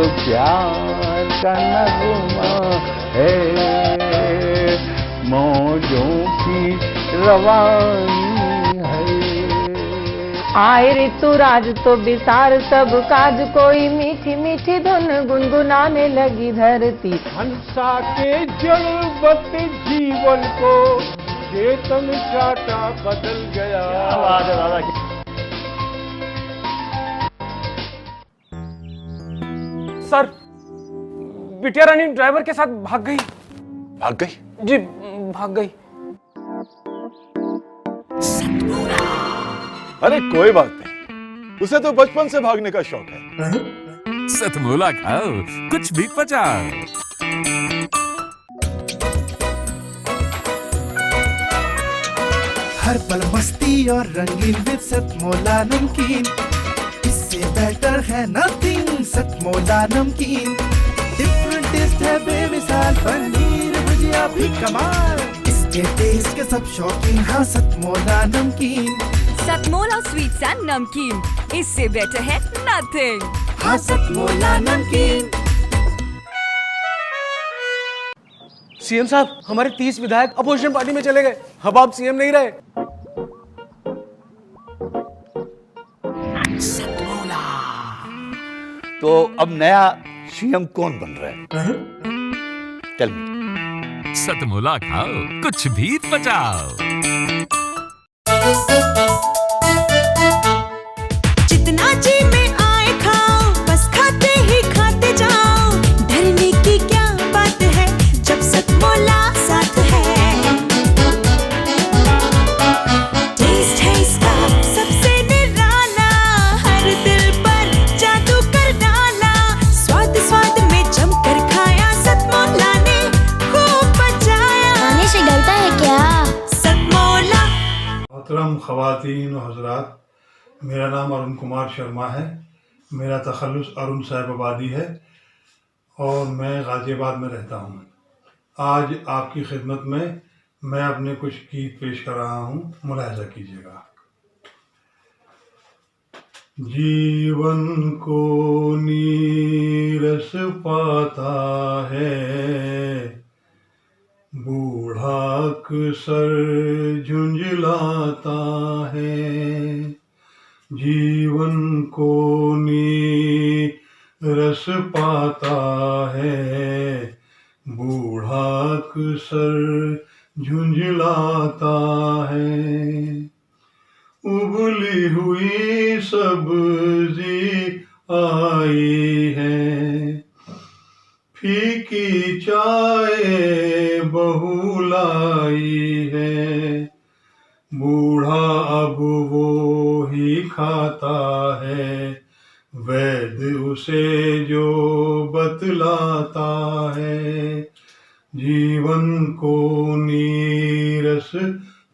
प्यार का नगमा है, मौजों की रवानी है। आए ऋतुराज तो बिसार सब काज, कोई मीठी मीठी धुन गुनगुनाने लगी धरती। हंसा के जड़वत जीवन को चेतन चाटा बदल गया। आवाज है दादा की। सर, बिटिया रानी ड्राइवर के साथ भाग गई। भाग गई? जी, भाग गई। अरे कोई बात नहीं, उसे तो बचपन से भागने का शौक है। सतमोला खाओ, कुछ भी पचाओ। हर पल मस्ती और रंगीन विद सतमोला नमकीन, इससे बेटर है नथिंग। सतमोला नमकीन डिफरेंट टेस्ट है बेमिसाल, पनीर भुजिया भी कमाल, इसके टेस्ट के सब शौकीन। हाँ सतमोला नमकीन, सतमोला स्वीट्स एंड नमकीन, इससे बेटर है नथिंग। हाँ सतमोला नमकीन। सीएम साहब, हमारे 30 विधायक अपोजिशन पार्टी में चले गए। अब आप सीएम नहीं रहे। तो अब नया सीएम कौन बन रहा है? Tell me. सतमोला खाओ, कुछ भी पचाओ। जितना जी में आए खाओ, बस खाते ही खाते जाओ। डरने की क्या बात है जब सतमोला साथ है। टेस्ट है इसका सबसे निराला, हर दिल पर जादू कर डाला। स्वाद स्वाद में जमकर खाया, सतमोला ने खूब बचाया। खाने से गलता है क्या? सतमोला। मोहतरम ख़वातीन और हज़रात, मेरा नाम अरुण कुमार शर्मा है। मेरा तखल्लुस अरुण साहिबाबादी है और मैं गाज़ियाबाद में रहता हूँ। आज आपकी खिदमत में मैं अपने कुछ गीत पेश कर रहा हूँ, मुलाहिज़ा कीजिएगा। जीवन को नीरस पाता है, बूढ़ा अक्सर झुंझलाता है। जीवन को नीरस पाता है, बूढ़ा अक्सर झुंझलाता है। उबली हुई सब्जी आई है, फीकी चाय बहू लाई है। बूढ़ा अब वो ही खाता है, वैद्य उसे जो बतलाता है। जीवन को नीरस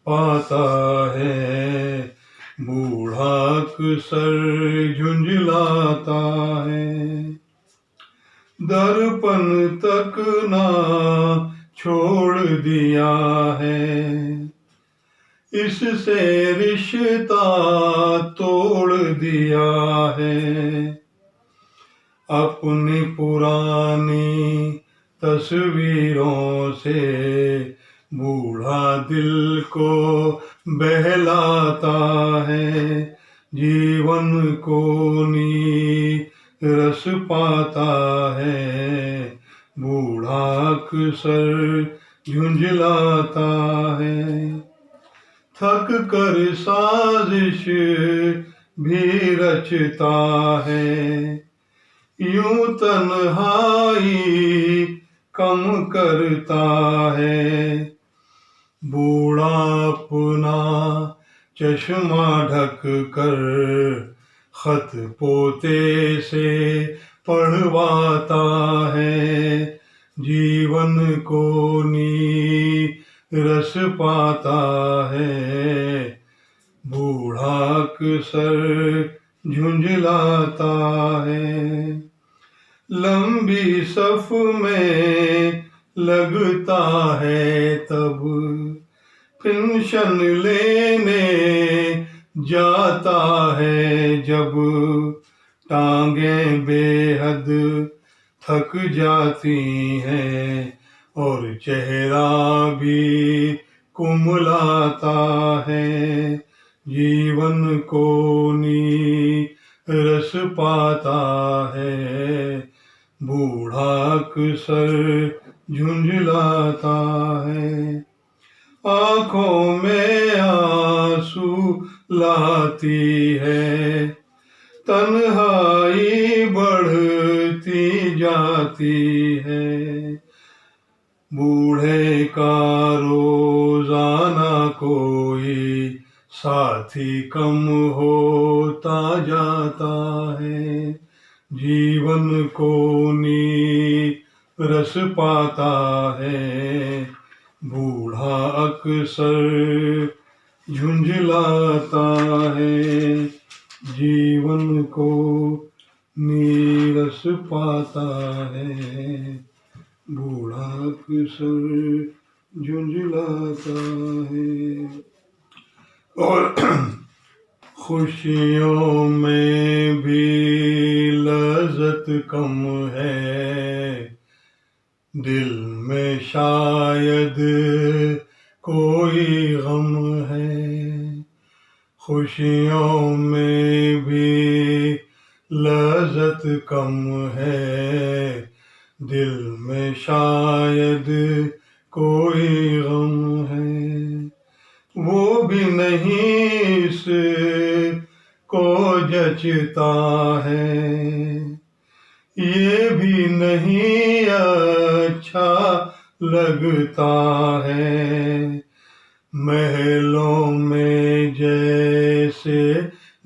पाता है, बूढ़ा अक्सर झुंझलाता है। दर्पण तक ना छोड़ दिया है, इससे रिश्ता तोड़ दिया है। अपनी पुरानी तस्वीरों से बूढ़ा दिल को बहलाता है। जीवन को नीरस पाता है, बूढ़ा अक्सर झुंझलाता है। थक कर साजिश भी रचता है, यूं तन्हाई कम करता है। बूढ़ा अपना चश्मा ढक कर खत पोते से पढ़वाता है। जीवन को नीरस पाता है, बूढ़ा अक्सर झुंझलाता है। लंबी सफ में लगता है तब पेंशन लेने जाता है जब। टांगे बेहद थक जाती हैं और चेहरा भी कुमलाता है। जीवन को नीरस पाता है, बूढ़ा अक्सर झुंझलाता है। आंखों में आंसू लाती है, तन्हाई बढ़ती जाती है। बूढ़े का रोजाना कोई साथी कम होता जाता है। जीवन को नीरस पाता है, बूढ़ा अक्सर झुंझलाता है। जीवन को नीरस पाता है, बूढ़ा अक्सर झुंझलाता है। और खुशियों में भी लज़्ज़त कम है, दिल में शायद कोई गम है। खुशियों में भी लज़्ज़त कम है, दिल में शायद कोई गम है। वो भी नहीं इसको जचता है, ये भी नहीं अच्छा लगता है। महलों में जैसे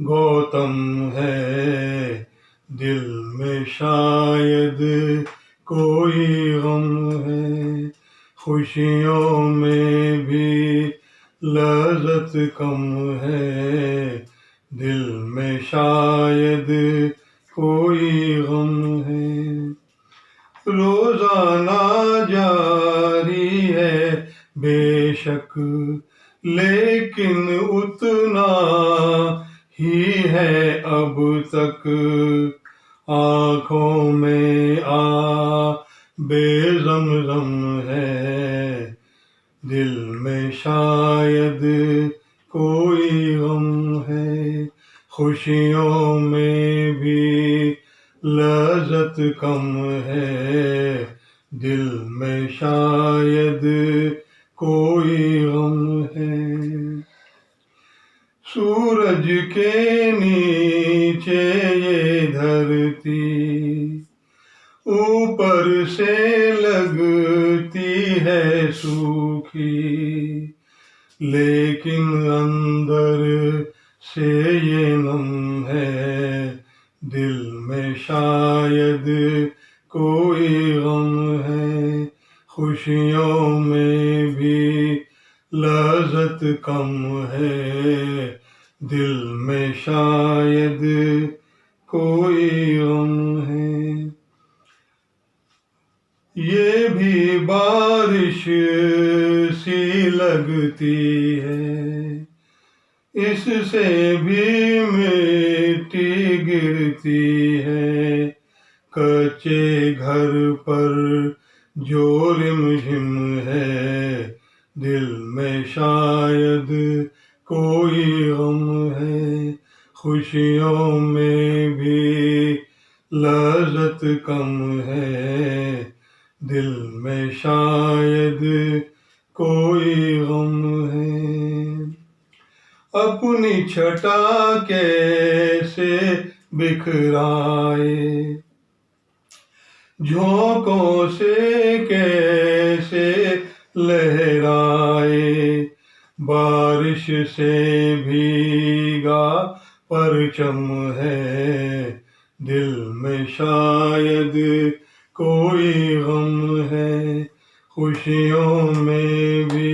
गौतम है, दिल में शायद कोई गम है। खुशियों में भी लज़्ज़त कम है, दिल में शायद कोई गम है। रोजाना जारी है बेशक, लेकिन उतना ही है अब तक। आँखों में बेज़मज़म है, दिल में शायद कोई गम है। खुशियों में भी लज़्ज़त कम है, दिल में शायद कोई गम है। सूरज के नीचे ये धरती, ऊपर से लगती है सूखी, लेकिन अंदर से ये नम है। दिल में शायद कोई गम है। खुशियों में भी लज़्ज़त कम है, दिल में शायद कोई गम है। ये भी बारिश सी लगती है, इससे भी मिट्टी गिरती है। कच्चे घर पर जो रिमझिम है, दिल में शायद कोई गम है। खुशियों में भी लज़्ज़त कम है, दिल में शायद कोई गम है। अपनी छटा कैसे बिखराए, झोंकों से कैसे लहराए। बारिश से भीगा परचम है, दिल में शायद कोई गम है। खुशियों में भी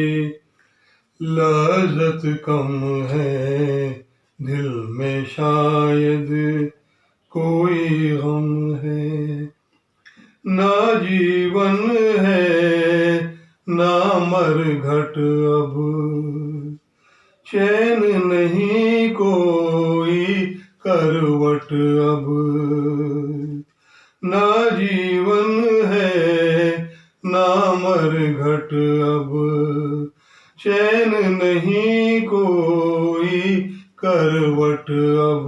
लज़्ज़त कम है, दिल में शायद कोई गम है। ना जीवन है ना मरघट अब, चैन नहीं कोई करवट अब। ना जीवन मरघट अब चैन नहीं कोई करवट अब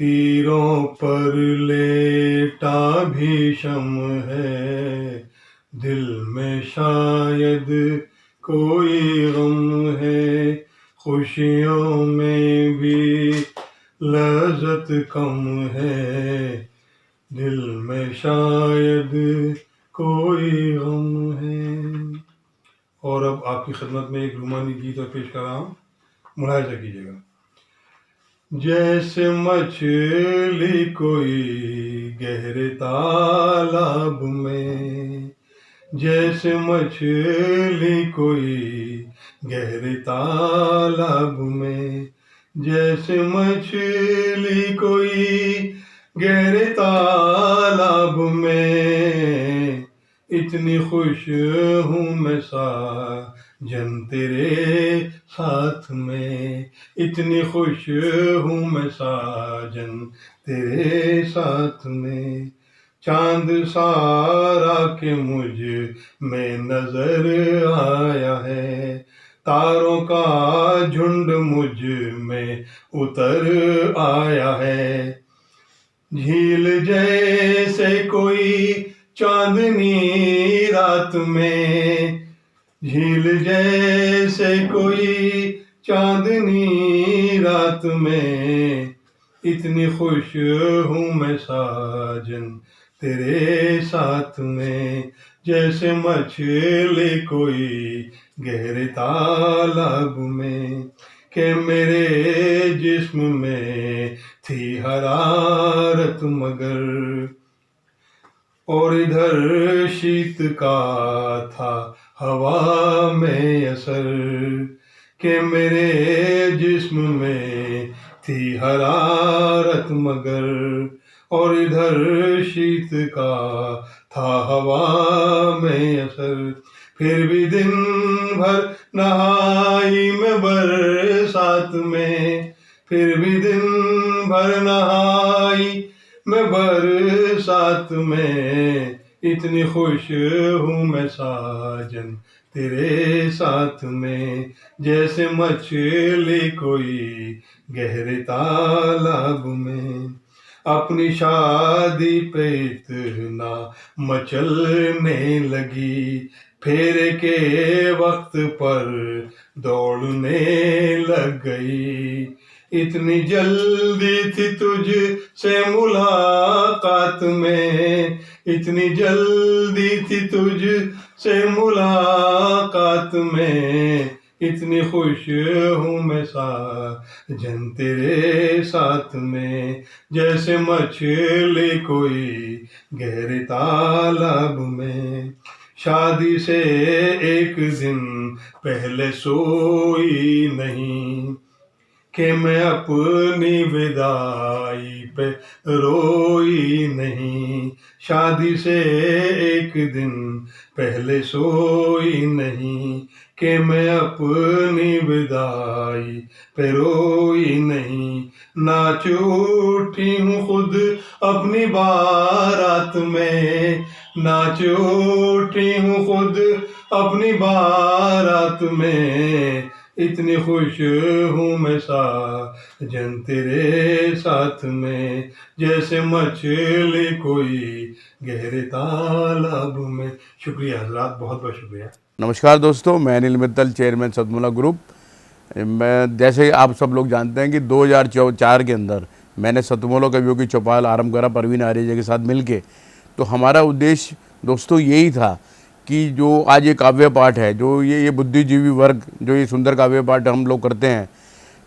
तीरों पर लेटा भीषम है दिल में शायद कोई गम है खुशियों में भी लज़्ज़त कम है दिल में शायद कोई गम है। और अब आपकी खिदमत में एक रूमानी गीत और पेश कर रहा हूँ, मुलाहिजा कीजिएगा। जैसे मछली कोई गहरे तालाब में, जैसे मछली कोई गहरे तालाब में, जैसे मछली कोई गहरे तालाब में, इतनी खुश हूँ मैं साजन तेरे साथ में, इतनी खुश हूँ मैं साजन तेरे साथ में। चांद सारा के मुझ में नजर आया है, तारों का झुंड मुझ में उतर आया है। झील जैसे कोई चांदनी रात में, झील जैसे कोई चांदनी रात में, इतनी खुश हूँ मैं साजन तेरे साथ में। जैसे मछली कोई गहरे तालाब में, के मेरे जिस्म में थी हरारत मगर, और इधर शीत का था हवा में असर, के मेरे जिस्म में थी हरारत मगर, और इधर शीत का था हवा में असर। फिर भी दिन भर नहाई मैं बरसात में, फिर भी दिन भर नहाई मैं बरसात में, इतनी खुश हूँ मैं साजन तेरे साथ में। जैसे मछली कोई गहरे तालाब में, अपनी शादी पे इतना मचलने लगी, फेरे के वक्त पर दौड़ने लग गई। इतनी जल्दी थी तुझ से मुलाकात में, इतनी जल्दी थी तुझ से मुलाकात में, इतनी खुश हूँ मैं साजन तेरे साथ में। जैसे मछली कोई गहरे तालाब में, शादी से एक दिन पहले सोई नहीं, कि मैं अपनी विदाई पे रोई नहीं। शादी से एक दिन पहले सोई नहीं, कि मैं अपनी विदाई पे रोई नहीं। नाच उठी हूँ खुद अपनी बारात में, नाच उठी हूँ खुद अपनी बारात में, इतनी खुश हूँ मैं साजन तेरे साथ में। जैसे मछली कोई गहरे तालाब में। शुक्रिया हजरात, बहुत बहुत शुक्रिया। नमस्कार दोस्तों, मैं अनिल मित्तल, चेयरमैन सतमोला ग्रुप। मैं जैसे आप सब लोग जानते हैं कि 2004 के अंदर मैंने सतमोला कवियों की चौपाल आरंभ करा परवीन आर्य के साथ मिलके। तो हमारा उद्देश्य दोस्तों यही था कि जो आज ये काव्य पाठ है, जो ये बुद्धिजीवी वर्ग जो ये सुंदर काव्य पाठ हम लोग करते हैं,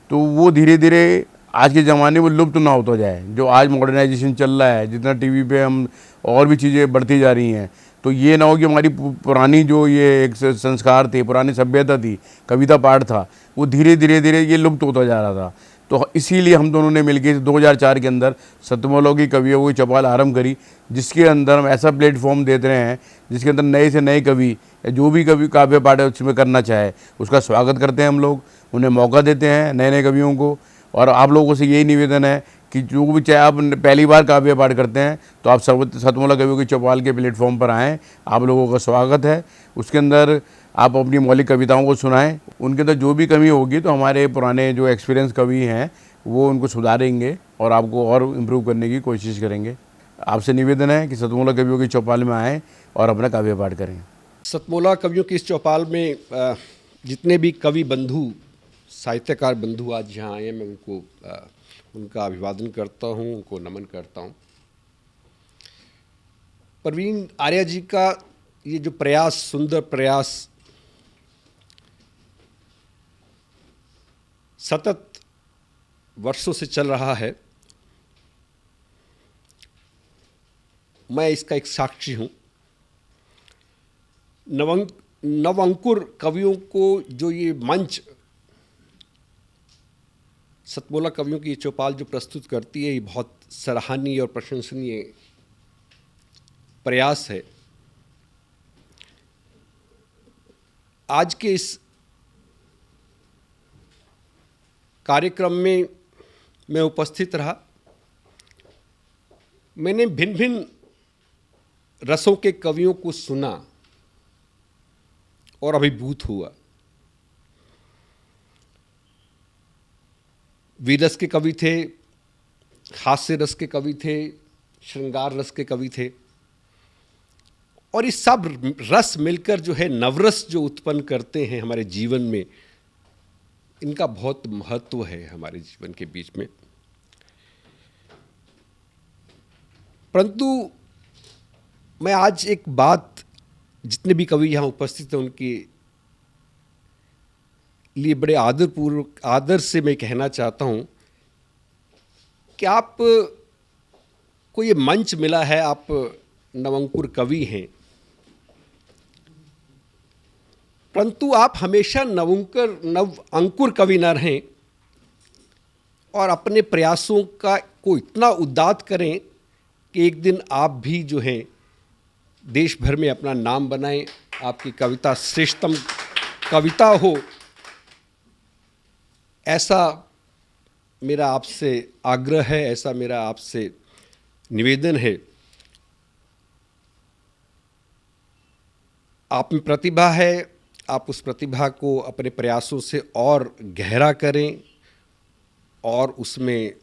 तो वो धीरे धीरे आज के ज़माने में लुप्त ना होता जाए। जो आज मॉडर्नाइजेशन चल रहा है, जितना टीवी पे हम और भी चीज़ें बढ़ती जा रही हैं, तो ये ना हो कि हमारी पुरानी जो ये एक संस्कार थे, पुरानी सभ्यता थी, कविता पाठ था, वो धीरे धीरे ये लुप्त होता जा रहा था। तो इसीलिए हम दोनों ने मिलकर 2004 के अंदर सतमोला की कवियों की चौपाल आरंभ करी, जिसके अंदर हम ऐसा प्लेटफॉर्म देते रहे हैं जिसके अंदर नए से नए कवि जो भी कवि काव्य पाठ उसमें करना चाहे उसका स्वागत करते हैं। हम लोग उन्हें मौका देते हैं, नए नए कवियों को। और आप लोगों से यही निवेदन है कि जो भी चाहे आप पहली बार काव्य पाठ करते हैं तो आप सतमोला कवियों की चौपाल के प्लेटफॉर्म पर आएँ, आप लोगों का स्वागत है। उसके अंदर आप अपनी मौलिक कविताओं को सुनाएं, उनके अंदर जो भी कमी होगी तो हमारे पुराने जो एक्सपीरियंस कवि हैं वो उनको सुधारेंगे और आपको और इम्प्रूव करने की कोशिश करेंगे। आपसे निवेदन है कि सतमोला कवियों की चौपाल में आएँ और अपना काव्य पाठ करें। सतमोला कवियों की इस चौपाल में जितने भी कवि बंधु, साहित्यकार बंधु आज यहाँ आए हैं, मैं उनको उनका अभिवादन करता हूँ, उनको नमन करता हूँ। प्रवीण आर्या जी का ये जो प्रयास, सुंदर प्रयास सतत वर्षों से चल रहा है, मैं इसका एक साक्षी हूँ। नवअंकुर कवियों को जो ये मंच सतमोला कवियों की ये चौपाल जो प्रस्तुत करती है, ये बहुत सराहनीय और प्रशंसनीय प्रयास है। आज के इस कार्यक्रम में मैं उपस्थित रहा। मैंने भिन्न भिन्न रसों के कवियों को सुना और अभिभूत हुआ। वीर रस के कवि थे, हास्य रस के कवि थे, श्रृंगार रस के कवि थे, और ये सब रस मिलकर जो है नवरस जो उत्पन्न करते हैं हमारे जीवन में, इनका बहुत महत्व है हमारे जीवन के बीच में। परंतु मैं आज एक बात जितने भी कवि यहाँ उपस्थित हैं उनके लिए बड़े आदरपूर्वक, आदर से मैं कहना चाहता हूँ कि आप को ये मंच मिला है, आप नवअंकुर कवि हैं, परंतु आप हमेशा नव अंकुर कवि न रहें और अपने प्रयासों को इतना उद्दात करें कि एक दिन आप भी जो हैं देश भर में अपना नाम बनाएं, आपकी कविता श्रेष्ठतम कविता हो, ऐसा मेरा आपसे आग्रह है, ऐसा मेरा आपसे निवेदन है। आप में प्रतिभा है, आप उस प्रतिभा को अपने प्रयासों से और गहरा करें और उसमें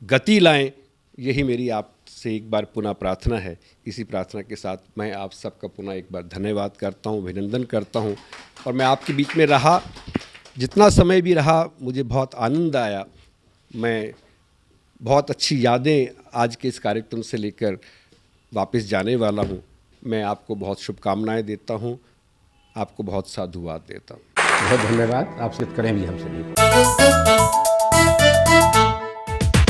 गति लाएं, यही मेरी आपसे एक बार पुनः प्रार्थना है। इसी प्रार्थना के साथ मैं आप सबका पुनः एक बार धन्यवाद करता हूँ, अभिनंदन करता हूँ। और मैं आपके बीच में रहा, जितना समय भी रहा, मुझे बहुत आनंद आया। मैं बहुत अच्छी यादें आज के इस कार्यक्रम से लेकर वापस जाने वाला हूँ। मैं आपको बहुत शुभकामनाएं देता हूँ, आपको बहुत साधुवाद देता हूँ। बहुत धन्यवाद, आपसे करें भी हमसे नहीं।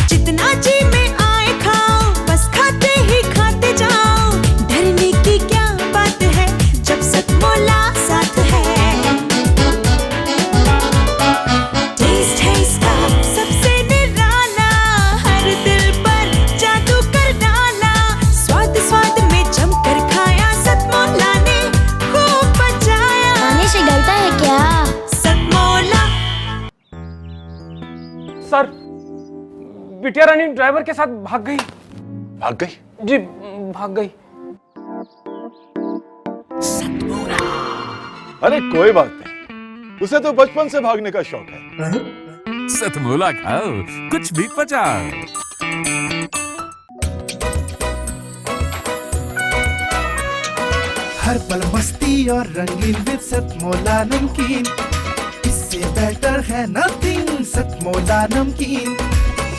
जितना जी में आए खाओ, बस खाते ही खाते जाओ, डरने की क्या बात है जब सतमोला साथ है। टेस्ट है इसका सबसे निराला, हर दिल पर जादू कर डाला, स्वाद स्वाद में जमकर खाया, सतमोला ने खूब बचाया। खाने से डरता है क्या? सतमोला। सर, बिटिया रानी ड्राइवर के साथ भाग गई। भाग गई? जी, भाग गई। अरे कोई बात नहीं, उसे तो बचपन से भागने का शौक है। सतमोला खाओ, कुछ भी पचाओ। हर पल मस्ती और रंगीन विद सतमोला नमकीन, इससे बेटर है नथिंग। सतमोला नमकीन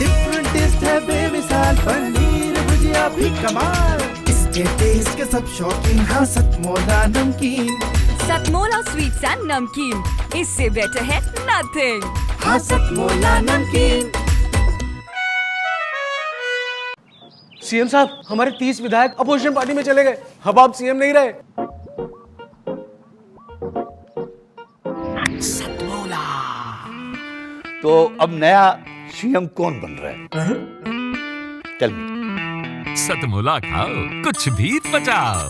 डिफरेंट टेस्ट है बेमिसाल, पनीर भुजिया भी कमाल, इसके टेस्ट के सब शौकीन। हाँ सतमोला नमकीन, सतमोला स्वीट्स एंड नमकीन, इससे बेटर है नथिंग। हाँ सतमोला नमकीन। सीएम साहब, हमारे 30 विधायक अपोजिशन पार्टी में चले गए। अब आप सीएम नहीं रहे। सतमोला। तो अब नया सीएम कौन बन रहा है? Tell me. सतमोला खाओ, कुछ भी पचाओ।